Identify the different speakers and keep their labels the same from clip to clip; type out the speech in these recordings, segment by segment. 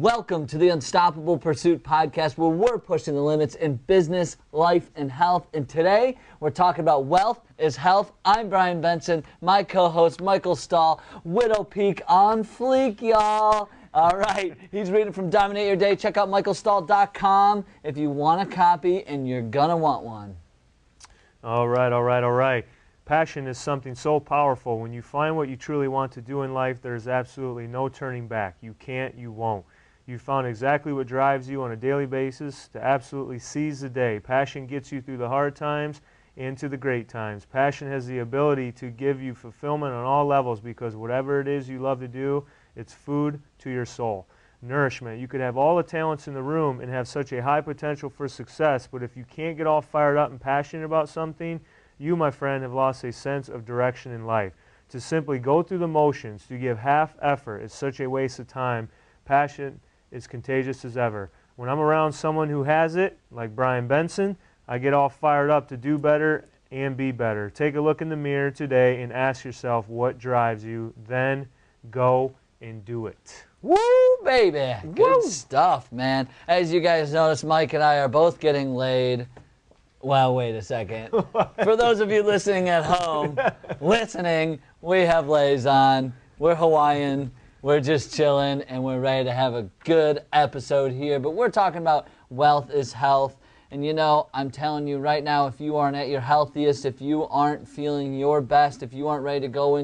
Speaker 1: Welcome to the Unstoppable Pursuit podcast, where we're pushing the limits in business, life, and health. And today, we're talking about wealth is health. I'm Brian Benson, my co-host, Michael Stull, Widow Peak on fleek, y'all. All right, he's reading from Dominate Your Day. Check out michaelstull.com if you want a copy, and you're going to want one.
Speaker 2: All right. Passion is something so powerful. When you find what you truly want to do in life, there's absolutely no turning back. You can't, you won't. You found exactly what drives you on a daily basis to absolutely seize the day. Passion gets you through the hard times and to the great times. Passion has the ability to give you fulfillment on all levels, because whatever it is you love to do, it's food to your soul. Nourishment. You could have all the talents in the room and have such a high potential for success, but if you can't get all fired up and passionate about something, you, my friend, have lost a sense of direction in life. To simply go through the motions, to give half effort, is such a waste of time. Passion is contagious as ever. When I'm around someone who has it, like Brian Benson, I get all fired up to do better and be better. Take a look in the mirror today and ask yourself what drives you, then go and do it.
Speaker 1: Woo, baby. Good stuff, man. As you guys notice, Mike and I are both getting laid. Well, wait a second. For those of you listening at home, we have lays on. We're Hawaiian. We're just chilling, and we're ready to have a good episode here. But we're talking about wealth is health. And you know, I'm telling you right now, if you aren't at your healthiest, if you aren't feeling your best, if you aren't ready to go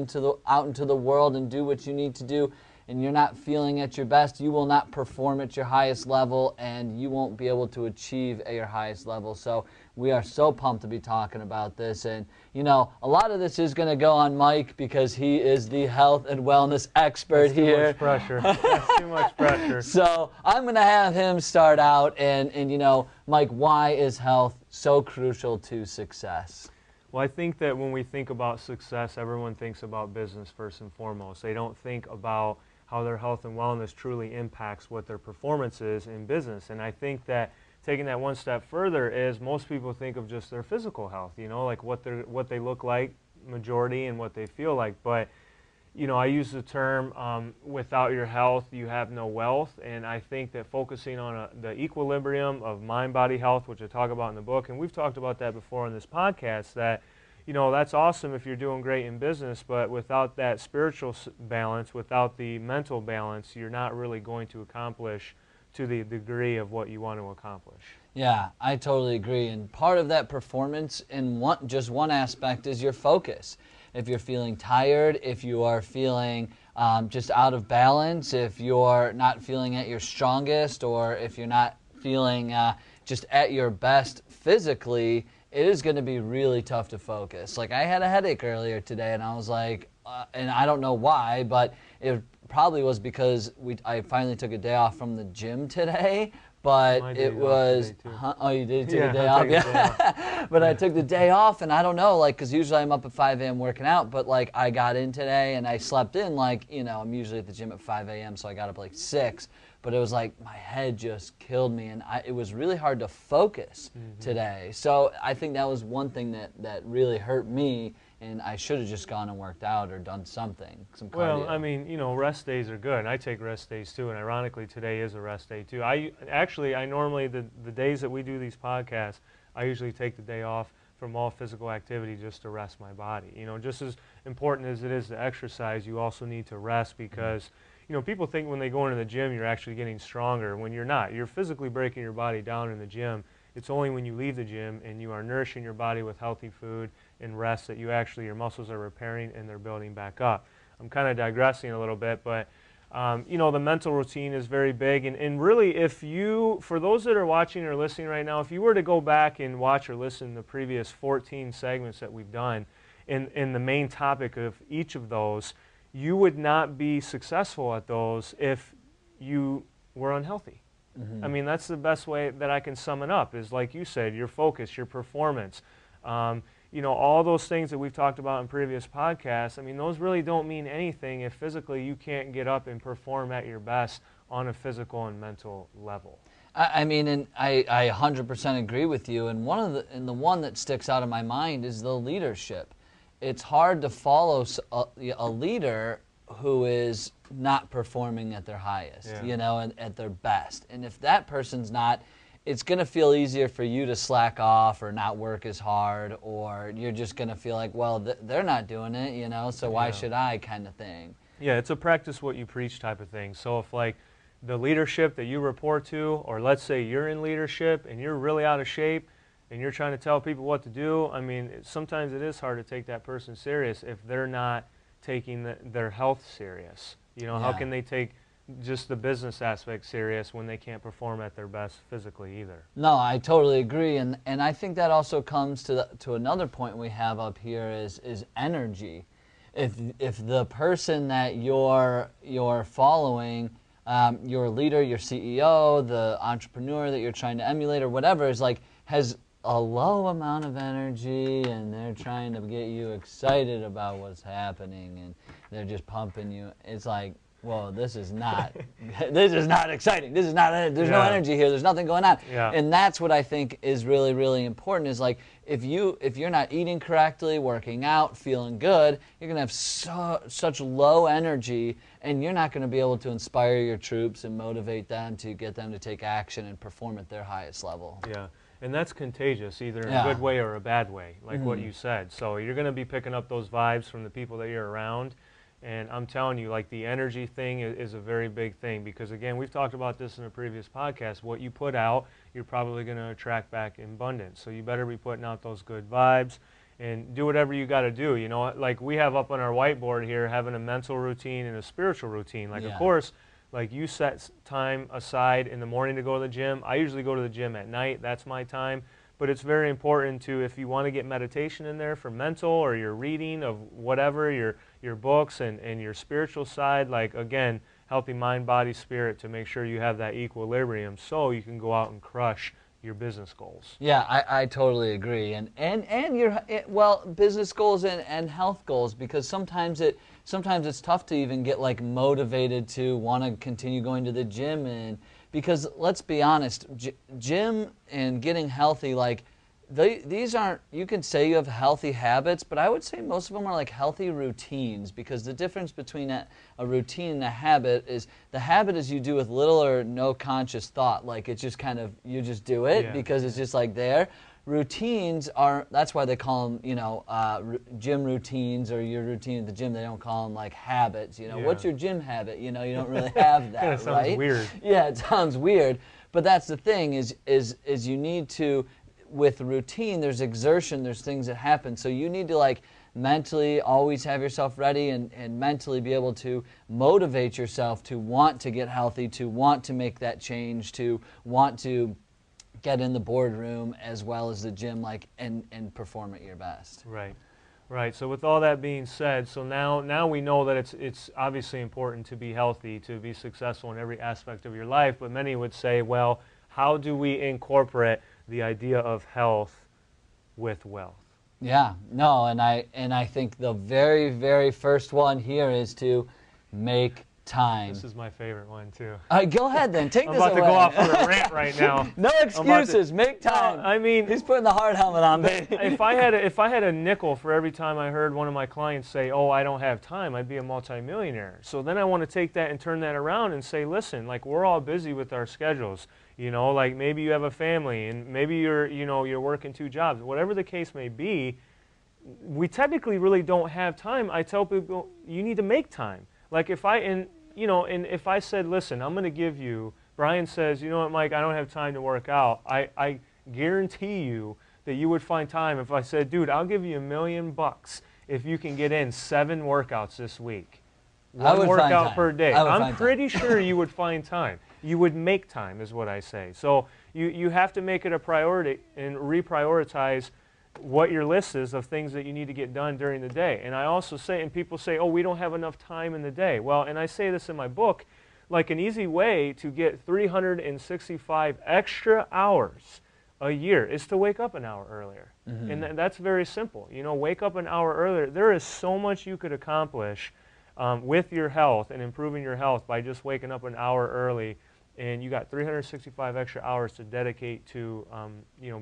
Speaker 1: out into the world and do what you need to do, and you're not feeling at your best, you will not perform at your highest level, and you won't be able to achieve at your highest level. So we are so pumped to be talking about this. And, you know, a lot of this is going to go on Mike, because he is the health and wellness expert here.
Speaker 2: That's too much pressure. That's too much pressure.
Speaker 1: So I'm going to have him start out. And, you know, Mike, why is health so crucial to success?
Speaker 2: Well, I think that when we think about success, everyone thinks about business first and foremost. They don't think about how their health and wellness truly impacts what their performance is in business. And I think that taking that one step further is most people think of just their physical health, you know, like what they look like, majority, and what they feel like. But, you know, I use the term, without your health, you have no wealth. And I think that focusing on the equilibrium of mind-body health, which I talk about in the book, and we've talked about that before on this podcast, that, you know, that's awesome if you're doing great in business, but without that spiritual balance, without the mental balance, you're not really going to accomplish to the degree of what you want to accomplish.
Speaker 1: Yeah, I totally agree. And part of that performance in just one aspect is your focus. If you're feeling tired, if you are feeling just out of balance, if you're not feeling at your strongest, or if you're not feeling just at your best physically, it is going to be really tough to focus. Like, I had a headache earlier today, and I was like, and I don't know why, but it probably was because I finally took a day off from the gym today. But it was, oh, you did take a day off? Yeah. But I took the day off, and I don't know, like, because usually I'm up at 5 a.m. working out, but, like, I got in today, and I slept in, like, you know, I'm usually at the gym at 5 a.m., so I got up like 6. But it was like my head just killed me, and it was really hard to focus today. So I think that was one thing that really hurt me, and I should have just gone and worked out or done something, some cardio.
Speaker 2: Well, I mean, you know, rest days are good. I take rest days too, and ironically, today is a rest day too. I normally, the days that we do these podcasts, I usually take the day off from all physical activity just to rest my body. You know, just as important as it is to exercise, you also need to rest, because you know, people think when they go into the gym you're actually getting stronger, when you're not. You're physically breaking your body down in the gym. It's only when you leave the gym and you are nourishing your body with healthy food and rest that your muscles are repairing and they're building back up. I'm kind of digressing a little bit, but you know, the mental routine is very big. And really, for those that are watching or listening right now, if you were to go back and watch or listen to the previous 14 segments that we've done, in the main topic of each of those, you would not be successful at those if you were unhealthy. I mean, that's the best way that I can sum it up, is like you said, your focus, your performance. You know, all those things that we've talked about in previous podcasts, I mean, those really don't mean anything if physically you can't get up and perform at your best on a physical and mental level.
Speaker 1: I mean, and I 100% agree with you. And the one that sticks out in my mind is the leadership. It's hard to follow a leader who is not performing at their highest,
Speaker 2: Yeah.
Speaker 1: you know, and at their best. And if that person's not, it's going to feel easier for you to slack off or not work as hard, or you're just going to feel like, well, they're not doing it, you know, so why should I, kind of thing.
Speaker 2: Yeah, it's a practice what you preach type of thing. So if like the leadership that you report to, or let's say you're in leadership and you're really out of shape and you're trying to tell people what to do, I mean, sometimes it is hard to take that person serious if they're not taking their health serious. You know, how can they take just the business aspect serious when they can't perform at their best physically either?
Speaker 1: No, I totally agree, and I think that also comes to another point we have up here is energy. If the person that you're following, your leader, your CEO, the entrepreneur that you're trying to emulate or whatever, is like has a low amount of energy and they're trying to get you excited about what's happening and they're just pumping you, it's like, whoa, this is not exciting. This is not, there's no energy here. There's nothing going on.
Speaker 2: Yeah.
Speaker 1: And that's what I think is really, really important, is like, if you're not eating correctly, working out, feeling good, you're going to have such low energy, and you're not going to be able to inspire your troops and motivate them to get them to take action and perform at their highest level.
Speaker 2: Yeah. And that's contagious, either in a good way or a bad way, like what you said. So you're going to be picking up those vibes from the people that you're around. And I'm telling you, like, the energy thing is a very big thing, because, again, we've talked about this in a previous podcast. What you put out, you're probably going to attract back in abundance. So you better be putting out those good vibes and do whatever you got to do. You know, like we have up on our whiteboard here, having a mental routine and a spiritual routine. Like, of course, like you set time aside in the morning to go to the gym. I usually go to the gym at night. That's my time. But it's very important to, if you want to get meditation in there for mental, or your reading of whatever, your books and your spiritual side, like, again, healthy mind, body, spirit, to make sure you have that equilibrium so you can go out and crush your business goals.
Speaker 1: Yeah, I totally agree. And your business goals and health goals, because sometimes it's tough to even get like motivated to want to continue going to the gym, and because let's be honest, gym and getting healthy, like these aren't, you can say you have healthy habits, but I would say most of them are like healthy routines, because the difference between a routine and a habit is, the habit is you do with little or no conscious thought, like it's just kind of, you just do it because it's just like there. Routines are, that's why they call them, you know, gym routines, or your routine at the gym. They don't call them like habits, you know. What's your gym habit? You know, you don't really have that,
Speaker 2: Sounds
Speaker 1: right?
Speaker 2: weird.
Speaker 1: Yeah, it sounds weird, but that's the thing, is you need to, with routine, there's exertion, there's things that happen, so you need to like mentally always have yourself ready, and mentally be able to motivate yourself to want to get healthy, to want to make that change, to want to get in the boardroom as well as the gym, like, and perform at your best.
Speaker 2: Right, right. So with all that being said, so now we know that it's obviously important to be healthy, to be successful in every aspect of your life. But many would say, well, how do we incorporate the idea of health with wealth?
Speaker 1: Yeah, no, and I think the very, very first one here is to make time.
Speaker 2: This is my favorite one too.
Speaker 1: Go ahead then, take
Speaker 2: I'm
Speaker 1: this
Speaker 2: about
Speaker 1: away.
Speaker 2: to go off on a rant right now.
Speaker 1: No excuses, make time.
Speaker 2: I mean,
Speaker 1: he's putting the hard helmet on, baby.
Speaker 2: if I had a nickel for every time I heard one of my clients say, "Oh, I don't have time," I'd be a multimillionaire. So then I want to take that and turn that around and say, listen, like, we're all busy with our schedules. You know, like maybe you have a family, and maybe you're working 2 jobs. Whatever the case may be, we technically really don't have time. I tell people, you need to make time. Like if I said, listen, I'm going to give you, Brian says, you know what, Mike, I don't have time to work out. I guarantee you that you would find time if I said, dude, I'll give you $1 million if you can get in 7 workouts this week. 1 workout per day. I'm pretty sure you would find time. You would make time, is what I say. So you have to make it a priority and reprioritize what your list is of things that you need to get done during the day. And I also say, and people say, oh, we don't have enough time in the day. Well, and I say this in my book, like an easy way to get 365 extra hours a year is to wake up an hour earlier. And that's very simple. You know, wake up an hour earlier. There is so much you could accomplish with your health and improving your health by just waking up an hour early, and you got 365 extra hours to dedicate to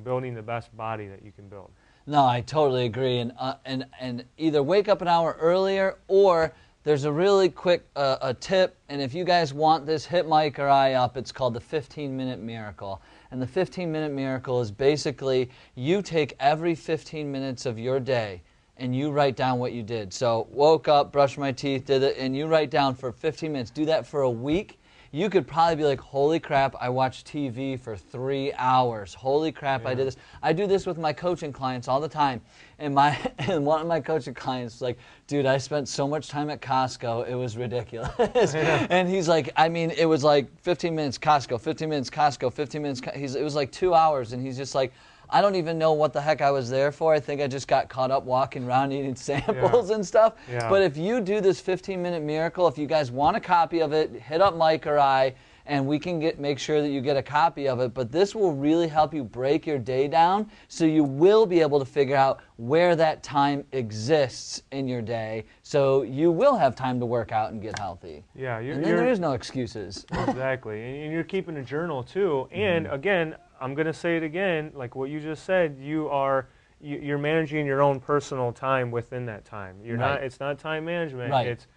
Speaker 2: building the best body that you can build.
Speaker 1: No, I totally agree, and either wake up an hour earlier or there's a really quick a tip, and if you guys want this, hit Mike or I up. It's called the 15-minute miracle. And the 15-minute miracle is basically you take every 15 minutes of your day and you write down what you did. So woke up, brushed my teeth, did it, and you write down for 15 minutes. Do that for a week. You could probably be like, holy crap, I watched TV for 3 hours. Holy crap, I did this. I do this with my coaching clients all the time. And one of my coaching clients was like, dude, I spent so much time at Costco, it was ridiculous. And he's like, I mean, it was like 15 minutes Costco, 15 minutes Costco, 15 minutes. It was like 2 hours, and he's just like, I don't even know what the heck I was there for. I think I just got caught up walking around eating samples and stuff. Yeah. But if you do this 15-minute miracle, if you guys want a copy of it, hit up Mike or I, and we can make sure that you get a copy of it. But this will really help you break your day down, so you will be able to figure out where that time exists in your day, so you will have time to work out and get healthy.
Speaker 2: Yeah,
Speaker 1: and then there is no excuses.
Speaker 2: Exactly, and you're keeping a journal too. And again, I'm going to say it again, like what you just said, you're managing your own personal time within that time. You're not. It's not time management. Right. It's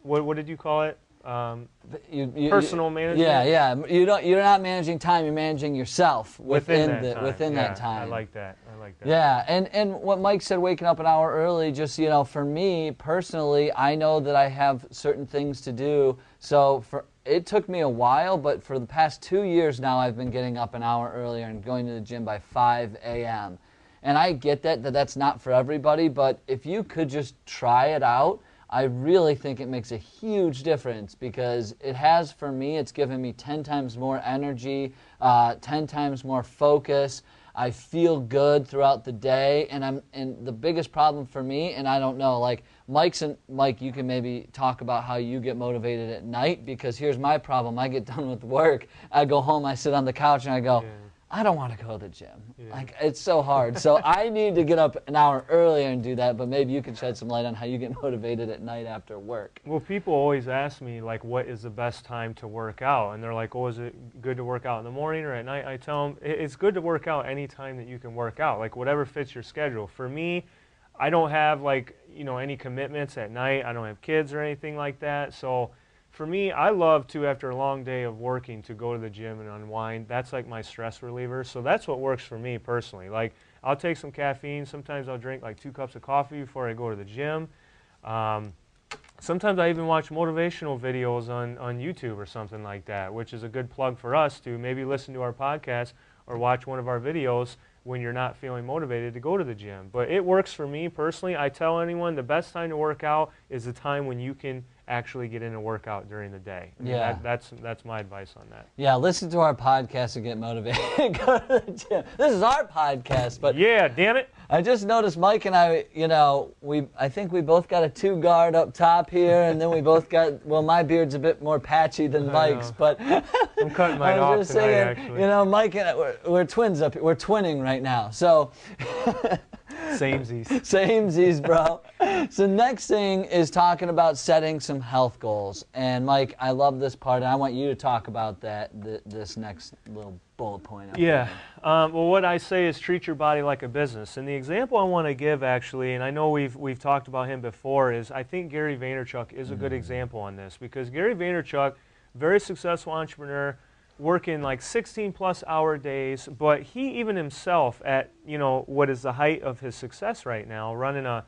Speaker 2: what did you call it? Personal management.
Speaker 1: Yeah. You're not managing time. You're managing yourself within that time.
Speaker 2: I like that.
Speaker 1: Yeah, and what Mike said, waking up an hour early. Just for me personally, I know that I have certain things to do. So it took me a while, but for the past 2 years now, I've been getting up an hour earlier and going to the gym by 5 a.m. And I get that's not for everybody, but if you could just try it out, I really think it makes a huge difference, because it has, for me, it's given me 10 times more energy, 10 times more focus. I feel good throughout the day, and the biggest problem for me, and I don't know, like Mike, you can maybe talk about how you get motivated at night, because here's my problem. I get done with work, I go home, I sit on the couch, and I go, I don't want to go to the gym. Like, it's so hard. So I need to get up an hour earlier and do that, but maybe you can shed some light on how you get motivated at night after work.
Speaker 2: Well, people always ask me, like, what is the best time to work out? And they're like, oh, is it good to work out in the morning or at night? I tell them, it's good to work out any time that you can work out, like whatever fits your schedule. For me, I don't have, like, any commitments at night. I don't have kids or anything like that. So for me, I love to, after a long day of working, to go to the gym and unwind. That's like my stress reliever. So that's what works for me personally. Like, I'll take some caffeine. Sometimes I'll drink like 2 cups of coffee before I go to the gym. Sometimes I even watch motivational videos on YouTube or something like that, which is a good plug for us to maybe listen to our podcast or watch one of our videos when you're not feeling motivated to go to the gym. But it works for me personally. I tell anyone the best time to work out is the time when you can actually get in a workout during the day. I mean, that's my advice on that.
Speaker 1: Yeah, listen to our podcast and get motivated. Go to the gym. This is our podcast, but
Speaker 2: yeah, damn it.
Speaker 1: I just noticed Mike and I, I think we both got a 2-guard up top here, and then we both got, well, my beard's a bit more patchy than Mike's, but
Speaker 2: I'm cutting mine off tonight,
Speaker 1: saying,
Speaker 2: actually.
Speaker 1: Mike and I, we're twins up here. We're twinning right now, so.
Speaker 2: Samesies.
Speaker 1: Samesies, bro. So next thing is talking about setting some health goals. And Mike, I love this part, and I want you to talk about this next little bullet point.
Speaker 2: Well, what I say is treat your body like a business. And the example I want to give, actually, and I know we've talked about him before, is I think Gary Vaynerchuk is a good example on this, because Gary Vaynerchuk, very successful entrepreneur, working like 16+ hour days, but he even himself at what is the height of his success right now, running a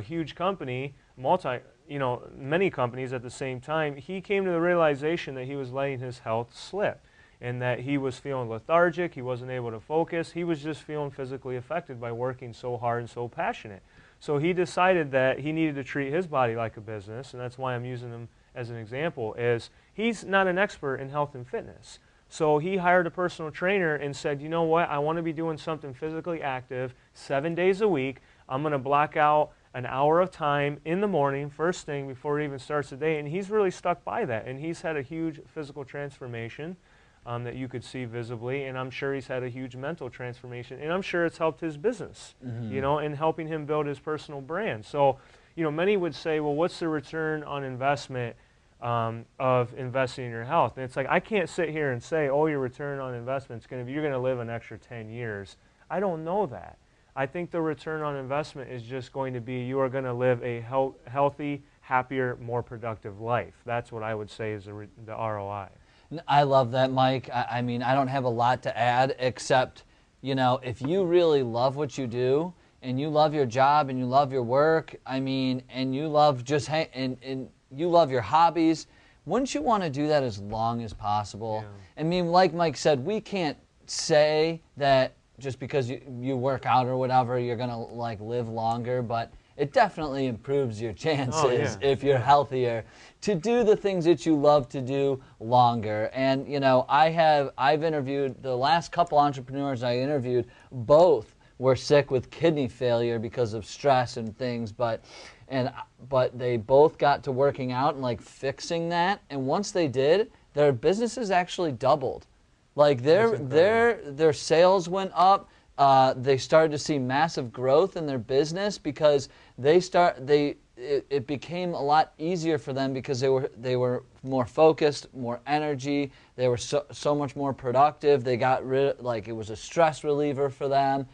Speaker 2: huge company, many companies at the same time, he came to the realization that he was letting his health slip, and that he was feeling lethargic, he wasn't able to focus, he was just feeling physically affected by working so hard and so passionate. So he decided that he needed to treat his body like a business, and that's why I'm using him as an example, is he's not an expert in health and fitness. So he hired a personal trainer and said, you know what, I want to be doing something physically active 7 days a week. I'm going to block out an hour of time in the morning, first thing, before it even starts the day. And he's really stuck by that. And he's had a huge physical transformation that you could see visibly. And I'm sure he's had a huge mental transformation. And I'm sure it's helped his business, and helping him build his personal brand. So, many would say, well, what's the return on investment of investing in your health? And it's like, I can't sit here and say, oh, your return on investment is going to be, you're going to live an extra 10 years. I don't know that. I think the return on investment is just going to be, you are going to live a healthy, happier, more productive life. That's what I would say is the ROI.
Speaker 1: I love that, Mike. I mean, I don't have a lot to add except, you know, if you really love what you do and you love your job and you love your work, I mean, and you love just and you love your hobbies, wouldn't you want to do that as long as possible? Yeah. I mean, like Mike said, we can't say that just because you work out or whatever, you're going to like live longer, but it definitely improves your chances if you're healthier to do the things that you love to do longer. And you know, I've interviewed the last couple entrepreneurs I interviewed, both were sick with kidney failure because of stress and things, but they both got to working out and like fixing that, and once they did, their businesses actually doubled. Like their sales went up. They started to see massive growth in their business because it became a lot easier for them because they were more focused, more energy. They were so much more productive. They got rid, like, it was a stress reliever for them,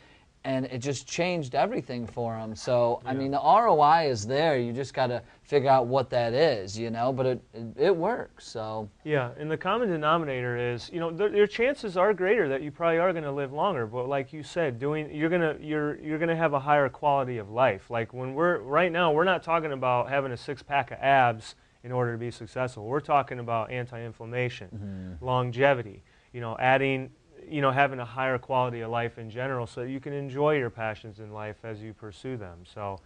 Speaker 1: and it just changed everything for them. So I mean, the ROI is there. You just got to figure out what that is, you know. But it works. So
Speaker 2: yeah, and the common denominator is, you know, your chances are greater that you probably are going to live longer. But like you said, you're gonna have a higher quality of life. Like when right now, we're not talking about having a six-pack of abs in order to be successful. We're talking about anti-inflammation, longevity. You know, having a higher quality of life in general so that you can enjoy your passions in life as you pursue them. So,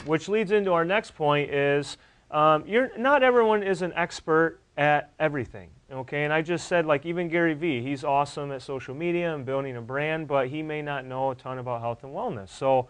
Speaker 2: which leads into our next point is, not everyone is an expert at everything, okay? And I just said, like, even Gary Vee, he's awesome at social media and building a brand, but he may not know a ton about health and wellness. So,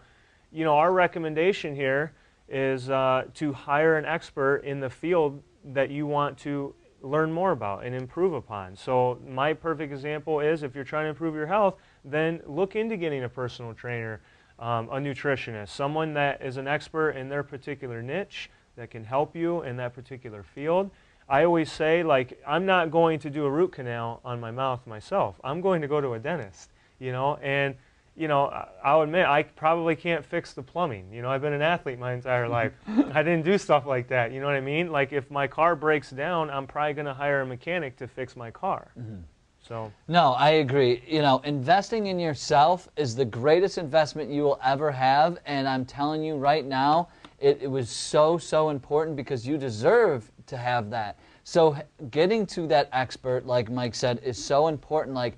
Speaker 2: you know, our recommendation here is to hire an expert in the field that you want to learn more about and improve upon. So my perfect example is, if you're trying to improve your health, then look into getting a personal trainer, a nutritionist, someone that is an expert in their particular niche that can help you in that particular field. I always say, like, I'm not going to do a root canal on my mouth myself. I'm going to go to a dentist, you know, and you know, I'll admit I probably can't fix the plumbing. You know, I've been an athlete my entire life. I didn't do stuff like that. You know what I mean? Like, if my car breaks down, I'm probably going to hire a mechanic to fix my car. So. No,
Speaker 1: I agree. You know, investing in yourself is the greatest investment you will ever have. And I'm telling you right now, it was so important because you deserve to have that. So getting to that expert, like Mike said, is so important. Like,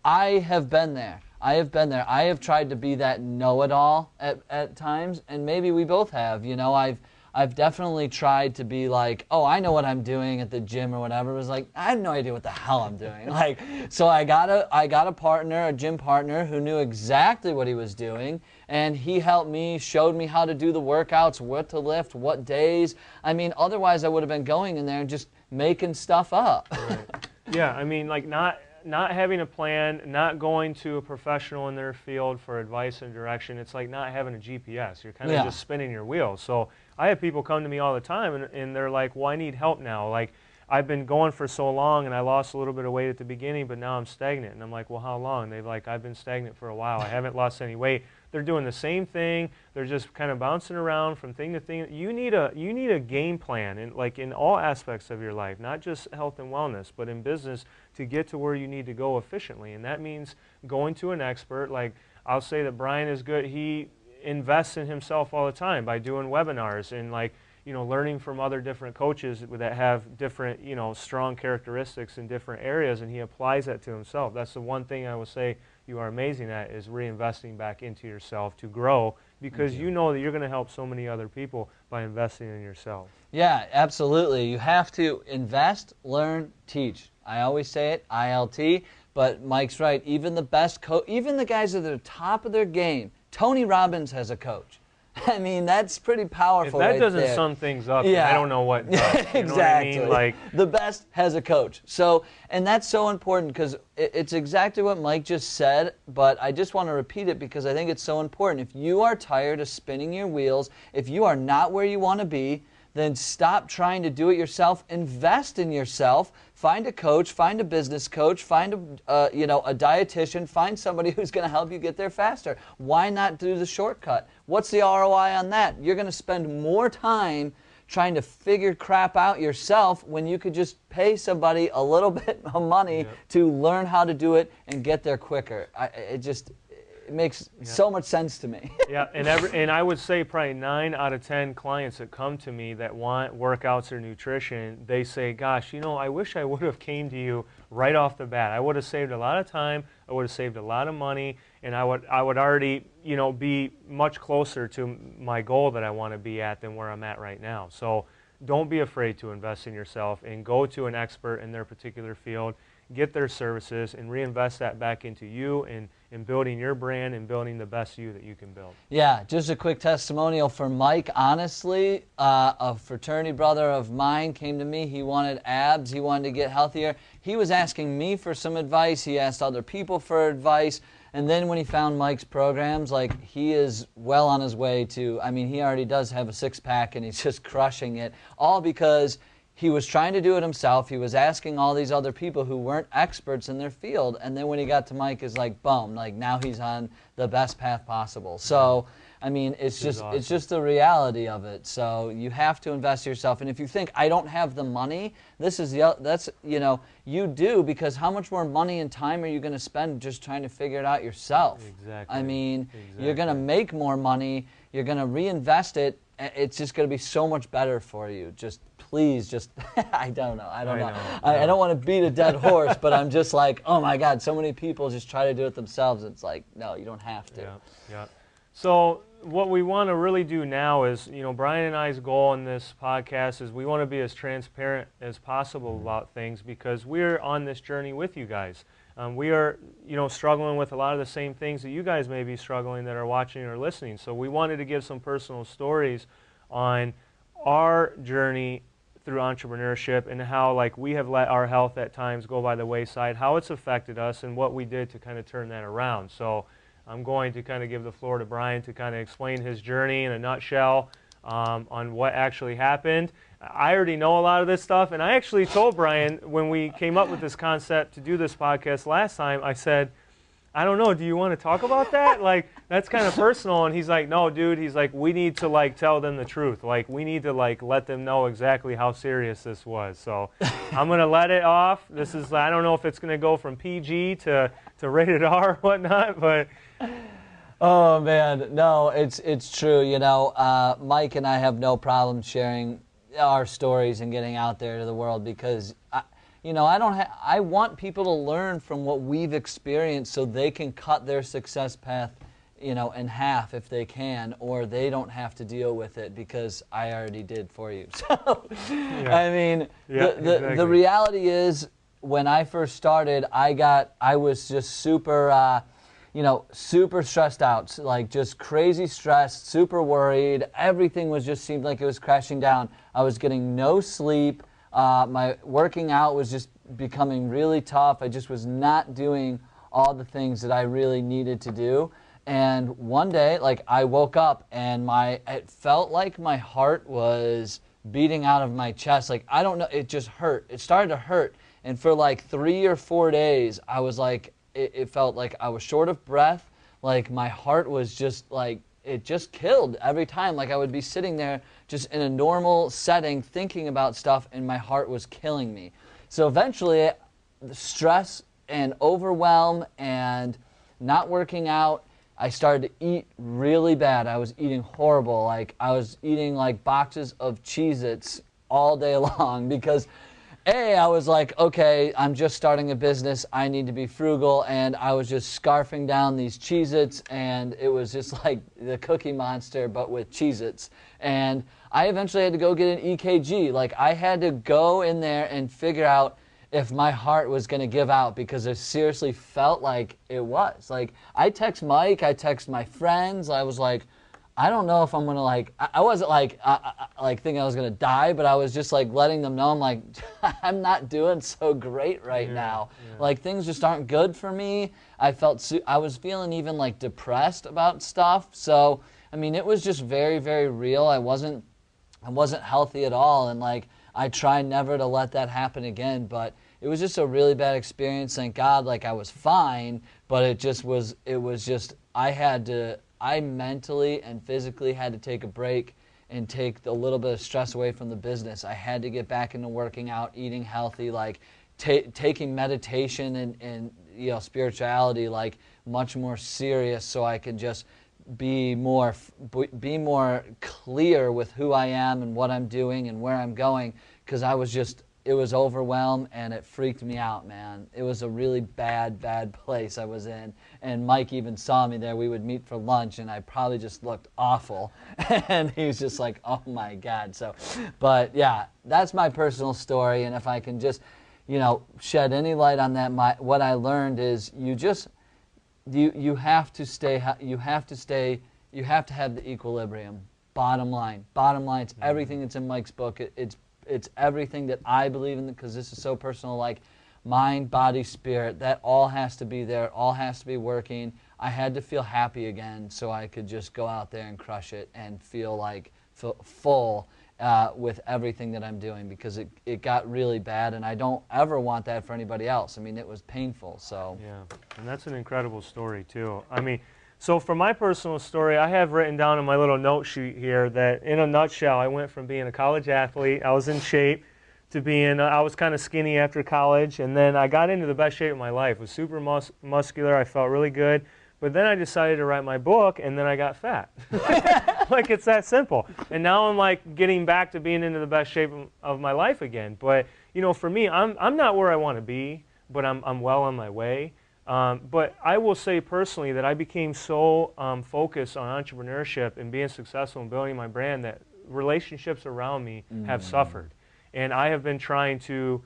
Speaker 1: I have been there. I have tried to be that know-it-all at times, and maybe we both have. You know, I've definitely tried to be like, oh, I know what I'm doing at the gym or whatever. It was like, I had no idea what the hell I'm doing. Like, so I got a partner, a gym partner, who knew exactly what he was doing, and he helped me, showed me how to do the workouts, what to lift, what days. I mean, otherwise I would have been going in there and just making stuff up.
Speaker 2: Right. Yeah, I mean, like, not having a plan, not going to a professional in their field for advice and direction. It's like not having a GPS. You're kind of just spinning your wheels. So I have people come to me all the time, and they're like, well, I need help now. Like, I've been going for so long, and I lost a little bit of weight at the beginning, but now I'm stagnant. And I'm like, well, how long? They're like, I've been stagnant for a while. I haven't lost any weight. They're doing the same thing. They're just kind of bouncing around from thing to thing. You need a game plan, in all aspects of your life, not just health and wellness, but in business, to get to where you need to go efficiently. And that means going to an expert. Like, I'll say that Brian is good. He invests in himself all the time by doing webinars and, like, you know, learning from other different coaches that have different, you know, strong characteristics in different areas, and he applies that to himself. That's the one thing I will say you are amazing at, is reinvesting back into yourself to grow, because you know that you're going to help so many other people by investing in yourself.
Speaker 1: Yeah, absolutely. You have to invest, learn, teach. I always say it, ILT, but Mike's right. Even the best even the guys at the top of their game, Tony Robbins has a coach. I mean, that's pretty powerful.
Speaker 2: If that doesn't sum things up, I don't know what does.
Speaker 1: Exactly.
Speaker 2: You know what I mean? Like,
Speaker 1: the best has a coach. So, and that's so important, because it's exactly what Mike just said, but I just want to repeat it because I think it's so important. If you are tired of spinning your wheels, if you are not where you want to be, then stop trying to do it yourself. Invest in yourself. Find a coach, find a business coach, find a dietitian, find somebody who's going to help you get there faster. Why not do the shortcut? What's the ROI on that? You're going to spend more time trying to figure crap out yourself when you could just pay somebody a little bit of money to learn how to do it and get there quicker. It makes so much sense to me.
Speaker 2: And I would say probably 9 out of 10 clients that come to me that want workouts or nutrition, they say, gosh, I wish I would have came to you right off the bat. I would have saved a lot of time, I would have saved a lot of money, and I would already, be much closer to my goal that I want to be at than where I'm at right now. So don't be afraid to invest in yourself and go to an expert in their particular field, get their services, and reinvest that back into you and in building your brand and building the best you that you can build.
Speaker 1: Yeah, just a quick testimonial for Mike. Honestly, a fraternity brother of mine came to me. He wanted abs. He wanted to get healthier. He was asking me for some advice. He asked other people for advice. And then when he found Mike's programs, like, he is well on his way to, he already does have a six-pack and he's just crushing it, all because he was trying to do it himself. He was asking all these other people who weren't experts in their field. And then when he got to Mike, it's like, boom, like, now he's on the best path possible. So, it's just the reality of it. So you have to invest in yourself. And if you think, I don't have the money, you do, because how much more money and time are you going to spend just trying to figure it out yourself?
Speaker 2: Exactly.
Speaker 1: You're going to make more money. You're going to reinvest it. It's just going to be so much better for you. Please, I don't know. I don't want to beat a dead horse, but I'm just like, oh my God, so many people just try to do it themselves. It's like, no, you don't have to.
Speaker 2: Yeah. So what we want to really do now is, Brian and I's goal in this podcast is we want to be as transparent as possible about things, because we're on this journey with you guys. We are, struggling with a lot of the same things that you guys may be struggling that are watching or listening. So we wanted to give some personal stories on our journey through entrepreneurship and how, like, we have let our health at times go by the wayside, how it's affected us, and what we did to kind of turn that around. So I'm going to kind of give the floor to Brian to kind of explain his journey in a nutshell on what actually happened. I already know a lot of this stuff, and I actually told Brian when we came up with this concept to do this podcast last time, I said, I don't know, do you want to talk about that? Like, that's kind of personal. And he's like, no, dude, he's like, we need to, like, tell them the truth. Like, we need to, like, let them know exactly how serious this was. So I'm going to let it off. This is, I don't know if it's going to go from PG to rated R or whatnot, but...
Speaker 1: Oh, man. No, it's true. Mike and I have no problem sharing our stories and getting out there to the world, because I want people to learn from what we've experienced so they can cut their success path, in half if they can, or they don't have to deal with it because I already did for you. So, the reality is, when I first started, I was just super, super stressed out, like, just crazy stressed, super worried. Everything seemed like it was crashing down. I was getting no sleep. My working out was just becoming really tough. I just was not doing all the things that I really needed to do. And one day, like, I woke up and it felt like my heart was beating out of my chest. Like, I don't know, it just hurt. It started to hurt. And for like 3 or 4 days, I was like, it felt like I was short of breath. Like, my heart was just like, it just killed every time. Like, I would be sitting there just in a normal setting thinking about stuff, and my heart was killing me. So eventually, the stress and overwhelm and not working out, I started to eat really bad. I was eating horrible. Like, I was eating like boxes of Cheez-Its all day long because I was like, okay, I'm just starting a business. I need to be frugal. And I was just scarfing down these Cheez-Its, and it was just like the Cookie Monster, but with Cheez-Its. And I eventually had to go get an EKG. Like, I had to go in there and figure out if my heart was going to give out, because it seriously felt like it was. Like, I text Mike, I text my friends. I was like, I don't know if I'm going to, like, I wasn't like thinking I was going to die, but I was just like letting them know, I'm like, I'm not doing so great right now. Yeah. Like, things just aren't good for me. I was feeling even like depressed about stuff. So, I mean, it was just very, very real. I wasn't healthy at all. And like, I try never to let that happen again, but it was just a really bad experience. Thank God, like, I was fine, but I mentally and physically had to take a break and take a little bit of stress away from the business. I had to get back into working out, eating healthy, like taking meditation and you know, spirituality like much more serious, so I could just be more clear with who I am and what I'm doing and where I'm going, because it was overwhelmed and it freaked me out, man. It was a really bad place I was in, and Mike even saw me there. We would meet for lunch and I probably just looked awful and he was just like, oh my God. So, but yeah, that's my personal story, and if I can just, you know, shed any light on that, what I learned is you have to have the equilibrium. Bottom line, it's everything that's in Mike's book. It's everything that I believe in, because this is so personal, like mind, body, spirit, that all has to be there, all has to be working. I had to feel happy again so I could just go out there and crush it and feel like full with everything that I'm doing, because it got really bad, and I don't ever want that for anybody else. I mean, it was painful. So
Speaker 2: yeah, and that's an incredible story too. I mean, so for my personal story, I have written down in my little note sheet here that in a nutshell, I went from being a college athlete, I was in shape, to being, I was kind of skinny after college, and then I got into the best shape of my life. I was super muscular, I felt really good, but then I decided to write my book, and then I got fat. Like, it's that simple. And now I'm like getting back to being into the best shape of my life again. But, you know, for me, I'm not where I want to be, but I'm well on my way. But I will say personally that I became so focused on entrepreneurship and being successful and building my brand that relationships around me have suffered. And I have been trying to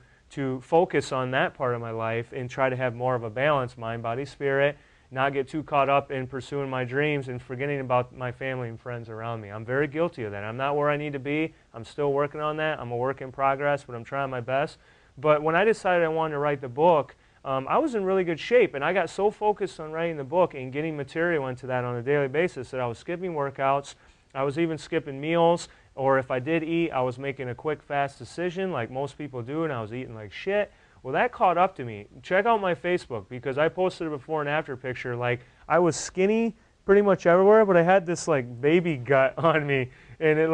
Speaker 2: focus on that part of my life and try to have more of a balance, mind, body, spirit, not get too caught up in pursuing my dreams and forgetting about my family and friends around me. I'm very guilty of that. I'm not where I need to be. I'm still working on that. I'm a work in progress, but I'm trying my best. But when I decided I wanted to write the book, I was in really good shape, and I got so focused on writing the book and getting material into that on a daily basis that I was skipping workouts. I was even skipping meals, or if I did eat, I was making a quick, fast decision like most people do, and I was eating like shit. Well, that caught up to me. Check out my Facebook, because I posted a before and after picture. Like, I was skinny pretty much everywhere, but I had this like baby gut on me, and it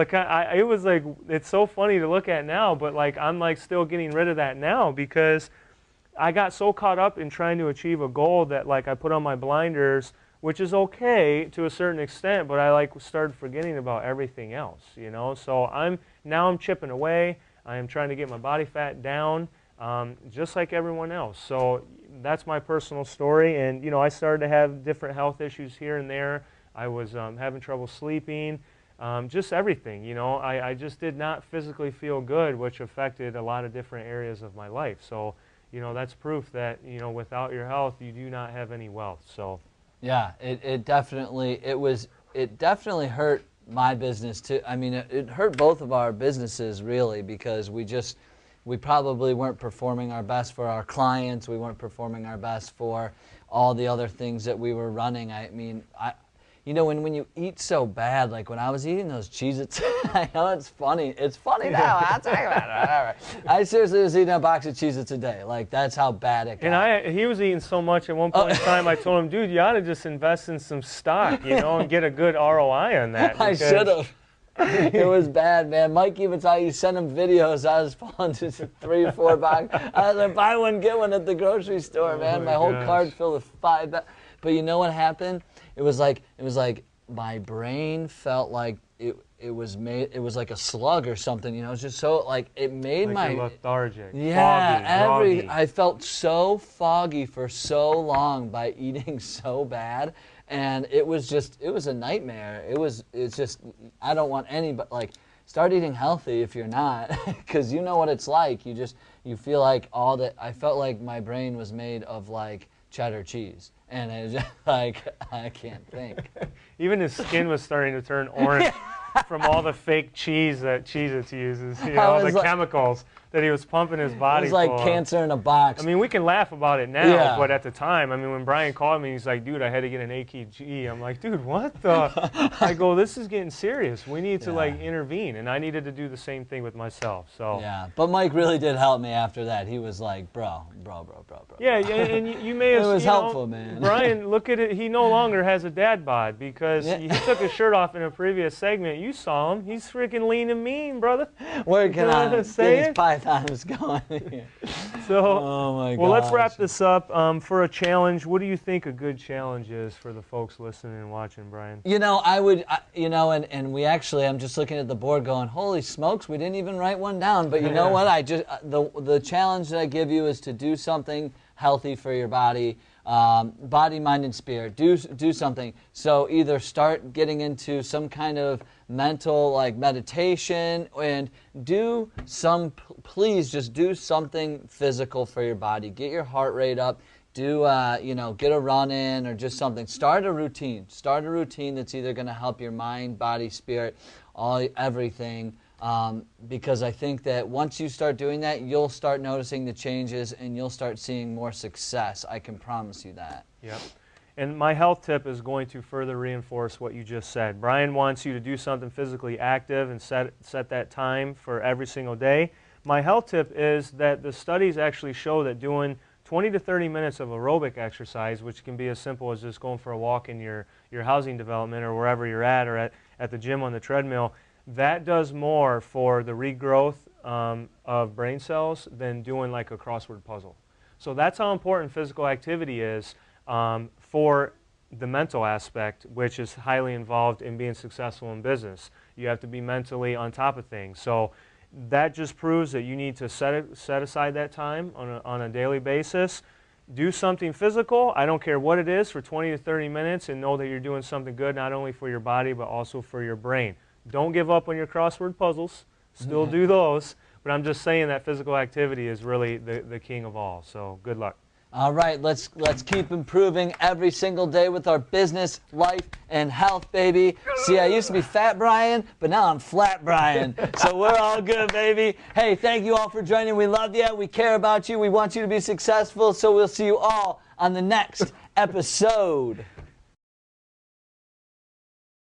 Speaker 2: was like, it's so funny to look at now, but like I'm like still getting rid of that now, because I got so caught up in trying to achieve a goal that like I put on my blinders, which is okay to a certain extent, but I like started forgetting about everything else, you know. So I'm chipping away. I am trying to get my body fat down, just like everyone else. So that's my personal story, and you know, I started to have different health issues here and there. I was having trouble sleeping, just everything, you know. I just did not physically feel good, which affected a lot of different areas of my life. So, you know, that's proof that, you know, without your health, you do not have any wealth. So
Speaker 1: yeah, it definitely hurt my business too. I mean, it hurt both of our businesses really, because we probably weren't performing our best for our clients. We weren't performing our best for all the other things that we were running. I mean, you know, when you eat so bad, like when I was eating those Cheez-Its, I know it's funny. It's funny now. I'll talk about it. I seriously was eating a box of Cheez-Its a day. Like, that's how bad it got.
Speaker 2: And he was eating so much at one point in time, I told him, dude, you ought to just invest in some stock, you know, and get a good ROI on that.
Speaker 1: I should have. It was bad, man. Mike even saw you send him videos. I was pulling just 3 or 4 boxes. I was like, buy one, get one at the grocery store, man. My whole cart filled with 5 bags. But you know what happened? It was like my brain felt like it was like a slug or something, you know. It was just so like it made
Speaker 2: like
Speaker 1: my
Speaker 2: lethargic.
Speaker 1: Yeah,
Speaker 2: foggy.
Speaker 1: I felt so foggy for so long by eating so bad, and it was a nightmare. It's just I don't want anybody like start eating healthy if you're not, because you know what it's like. You feel like all that. I felt like my brain was made of like cheddar cheese. And it was just like, I can't think.
Speaker 2: Even his skin was starting to turn orange from all the fake cheese that Cheez-Its uses, you know, the chemicals that he was pumping his body
Speaker 1: full. It was like cancer in a box.
Speaker 2: I mean, we can laugh about it now, but at the time, I mean, when Brian called me, he's like, dude, I had to get an AKG. I'm like, dude, what the? I go, this is getting serious. We need to, like, intervene. And I needed to do the same thing with myself. So
Speaker 1: yeah, but Mike really did help me after that. He was like, bro.
Speaker 2: Yeah, and you may have,
Speaker 1: it was helpful, man.
Speaker 2: Brian, look at it. He no longer has a dad bod because he took his shirt off in a previous segment. man. You saw him. He's freaking lean and mean, brother.
Speaker 1: Working on it.
Speaker 2: Say
Speaker 1: Get
Speaker 2: it.
Speaker 1: his pythons going here.
Speaker 2: So,
Speaker 1: Oh my
Speaker 2: well, let's wrap
Speaker 1: gosh.
Speaker 2: this up. For a challenge, what do you think a good challenge is for the folks listening and watching, Brian?
Speaker 1: You know, and we actually, I'm just looking at the board going, holy smokes, we didn't even write one down. But you know what? The challenge that I give you is to do something healthy for your body, body, mind, and spirit. Do something. So either start getting into some kind of mental like meditation, and please just do something physical for your body. Get your heart rate up. Do get a run in or just something. Start a routine. Start a routine that's either going to help your mind, body, spirit, everything. Because I think that once you start doing that, you'll start noticing the changes and you'll start seeing more success. I can promise you that.
Speaker 2: Yep. And my health tip is going to further reinforce what you just said. Brian wants you to do something physically active and set that time for every single day. My health tip is that the studies actually show that doing 20 to 30 minutes of aerobic exercise, which can be as simple as just going for a walk in your housing development or wherever you're at, or at the gym on the treadmill, that does more for the regrowth of brain cells than doing like a crossword puzzle. So that's how important physical activity is for the mental aspect, which is highly involved in being successful in business. You have to be mentally on top of things. So that just proves that you need to set aside that time on a daily basis. Do something physical, I don't care what it is, for 20 to 30 minutes, and know that you're doing something good not only for your body but also for your brain. Don't give up on your crossword puzzles. Still do those. But I'm just saying that physical activity is really the king of all. So good luck.
Speaker 1: All right, let's keep improving every single day with our business, life, and health, baby. See, I used to be Fat Brian, but now I'm Flat Brian. So we're all good, baby. Hey, thank you all for joining. We love you. We care about you. We want you to be successful. So we'll see you all on the next episode.